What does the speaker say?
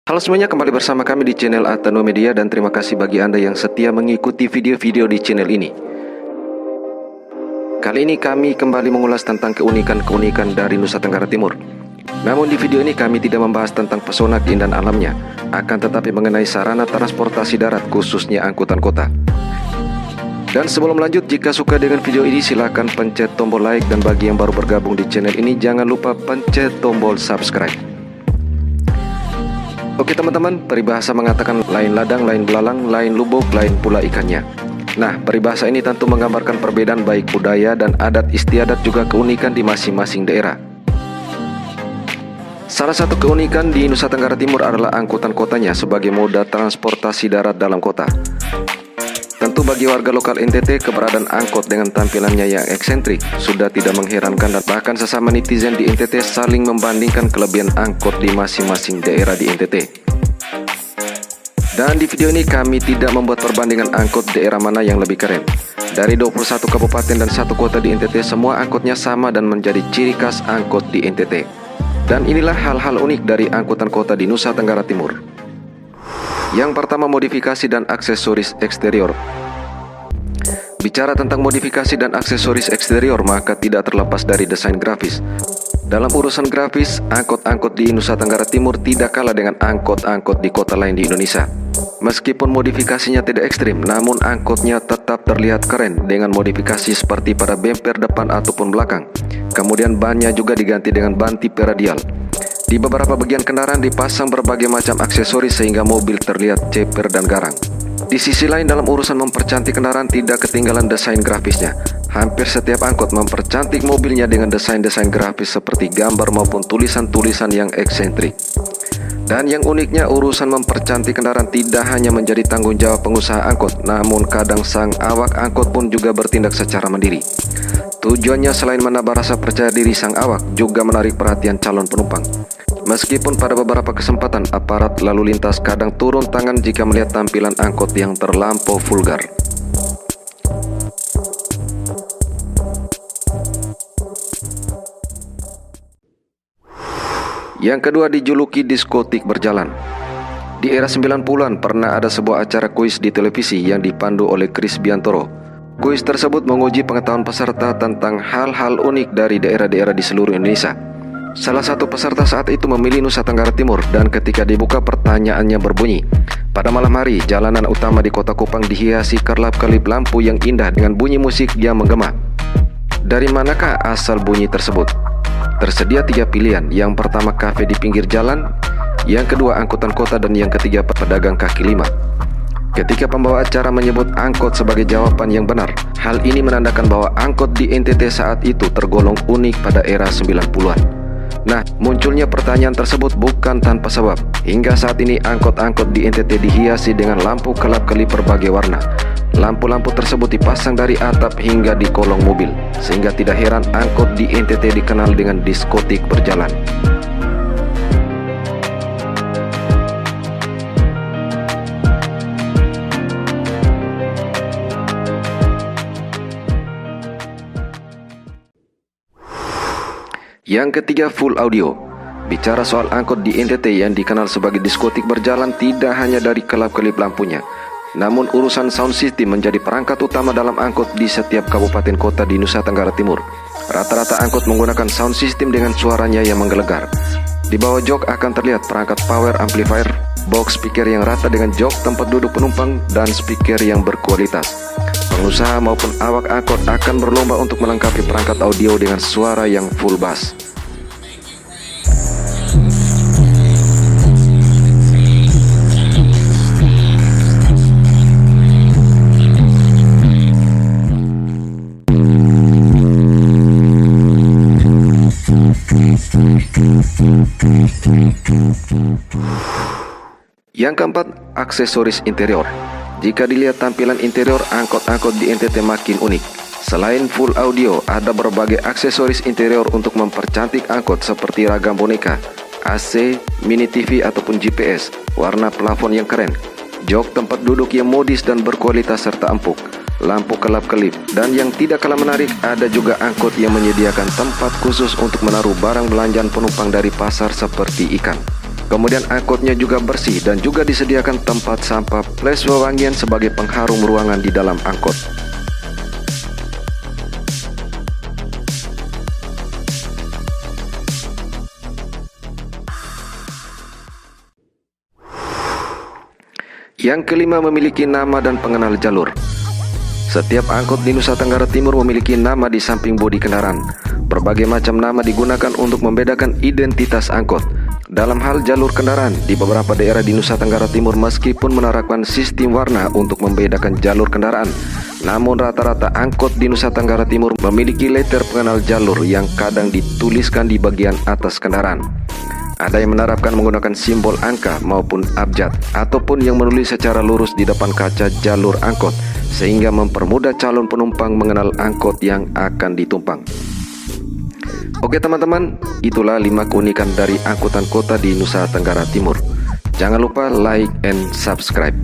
Halo semuanya, kembali bersama kami di channel Atano Media dan terima kasih bagi Anda yang setia mengikuti video-video di channel ini. Kali ini kami kembali mengulas tentang keunikan-keunikan dari Nusa Tenggara Timur. Namun di video ini kami tidak membahas tentang pesona keindahan alamnya, akan tetapi mengenai sarana transportasi darat khususnya angkutan kota. Dan sebelum lanjut, jika suka dengan video ini silahkan pencet tombol like, dan bagi yang baru bergabung di channel ini jangan lupa pencet tombol subscribe. Oke teman-teman, peribahasa mengatakan lain ladang, lain belalang, lain lubuk, lain pula ikannya. Nah, peribahasa ini tentu menggambarkan perbedaan baik budaya dan adat istiadat juga keunikan di masing-masing daerah. Salah satu keunikan di Nusa Tenggara Timur adalah angkutan kotanya sebagai moda transportasi darat dalam kota. Tentu bagi warga lokal NTT, keberadaan angkot dengan tampilannya yang eksentrik sudah tidak mengherankan, dan bahkan sesama netizen di NTT saling membandingkan kelebihan angkot di masing-masing daerah di NTT. Dan di video ini kami tidak membuat perbandingan angkot daerah mana yang lebih keren. Dari 21 kabupaten dan 1 kota di NTT, semua angkotnya sama dan menjadi ciri khas angkot di NTT. Dan inilah hal-hal unik dari angkutan kota di Nusa Tenggara Timur. Yang pertama, modifikasi dan aksesoris eksterior. Bicara tentang modifikasi dan aksesoris eksterior, maka tidak terlepas dari desain grafis. Dalam urusan grafis, angkot-angkot di Nusa Tenggara Timur tidak kalah dengan angkot-angkot di kota lain di Indonesia. Meskipun modifikasinya tidak ekstrim, namun angkotnya tetap terlihat keren dengan modifikasi seperti pada bemper depan ataupun belakang. Kemudian bannya juga diganti dengan ban tipe radial. Di beberapa bagian kendaraan dipasang berbagai macam aksesoris sehingga mobil terlihat ceper dan garang. Di sisi lain, dalam urusan mempercantik kendaraan tidak ketinggalan desain grafisnya. Hampir setiap angkot mempercantik mobilnya dengan desain-desain grafis seperti gambar maupun tulisan-tulisan yang eksentrik. Dan yang uniknya, urusan mempercantik kendaraan tidak hanya menjadi tanggung jawab pengusaha angkot, namun kadang sang awak angkot pun juga bertindak secara mandiri. Tujuannya selain menambah rasa percaya diri sang awak, juga menarik perhatian calon penumpang. Meskipun pada beberapa kesempatan aparat lalu lintas kadang turun tangan jika melihat tampilan angkot yang terlampau vulgar. Yang kedua, dijuluki diskotik berjalan. Di era 90-an pernah ada sebuah acara kuis di televisi yang dipandu oleh Chris Biantoro. Kuis tersebut menguji pengetahuan peserta tentang hal-hal unik dari daerah-daerah di seluruh Indonesia. Salah satu peserta saat itu memilih Nusa Tenggara Timur, dan ketika dibuka pertanyaannya berbunyi, pada malam hari jalanan utama di kota Kupang dihiasi kerlap-kelip lampu yang indah dengan bunyi musik yang menggema. Dari manakah asal bunyi tersebut? Tersedia 3 pilihan. Yang pertama, kafe di pinggir jalan. Yang kedua, angkutan kota. Dan yang ketiga, pedagang kaki lima. Ketika pembawa acara menyebut angkot sebagai jawaban yang benar, hal ini menandakan bahwa angkot di NTT saat itu tergolong unik pada era 90-an. Nah, munculnya pertanyaan tersebut bukan tanpa sebab. Hingga saat ini angkot-angkot di NTT dihiasi dengan lampu kelap-kelip berbagai warna. Lampu-lampu tersebut dipasang dari atap hingga di kolong mobil, sehingga tidak heran angkot di NTT dikenal dengan diskotik berjalan. Yang ketiga, full audio. Bicara soal angkot di NTT yang dikenal sebagai diskotik berjalan, tidak hanya dari kelap-kelip lampunya, namun urusan sound system menjadi perangkat utama dalam angkot di setiap kabupaten kota di Nusa Tenggara Timur. Rata-rata angkot menggunakan sound system dengan suaranya yang menggelegar. Di bawah jok akan terlihat perangkat power amplifier, box speaker yang rata dengan jok tempat duduk penumpang, dan speaker yang berkualitas. Pengusaha maupun awak angkot akan berlomba untuk melengkapi perangkat audio dengan suara yang full bass. Yang keempat, aksesoris interior. Jika dilihat tampilan interior angkot-angkot di NTT makin unik. Selain full audio, ada berbagai aksesoris interior untuk mempercantik angkot seperti ragam boneka, AC, mini TV ataupun GPS, warna plafon yang keren, jok tempat duduk yang modis dan berkualitas serta empuk, lampu kelap-kelip, dan yang tidak kalah menarik, ada juga angkot yang menyediakan tempat khusus untuk menaruh barang belanjaan penumpang dari pasar seperti ikan. Kemudian angkotnya juga bersih dan juga disediakan tempat sampah plus wewangian sebagai pengharum ruangan di dalam angkot. Yang kelima, memiliki nama dan pengenal jalur. Setiap angkot di Nusa Tenggara Timur memiliki nama di samping bodi kendaraan. Berbagai macam nama digunakan untuk membedakan identitas angkot. Dalam hal jalur kendaraan, di beberapa daerah di Nusa Tenggara Timur meskipun menerapkan sistem warna untuk membedakan jalur kendaraan, namun rata-rata angkot di Nusa Tenggara Timur memiliki letter pengenal jalur yang kadang dituliskan di bagian atas kendaraan. Ada yang menerapkan menggunakan simbol angka maupun abjad, ataupun yang menulis secara lurus di depan kaca jalur angkot, sehingga mempermudah calon penumpang mengenal angkot yang akan ditumpang. Oke teman-teman, itulah 5 keunikan dari angkutan kota di Nusa Tenggara Timur. Jangan lupa like and subscribe.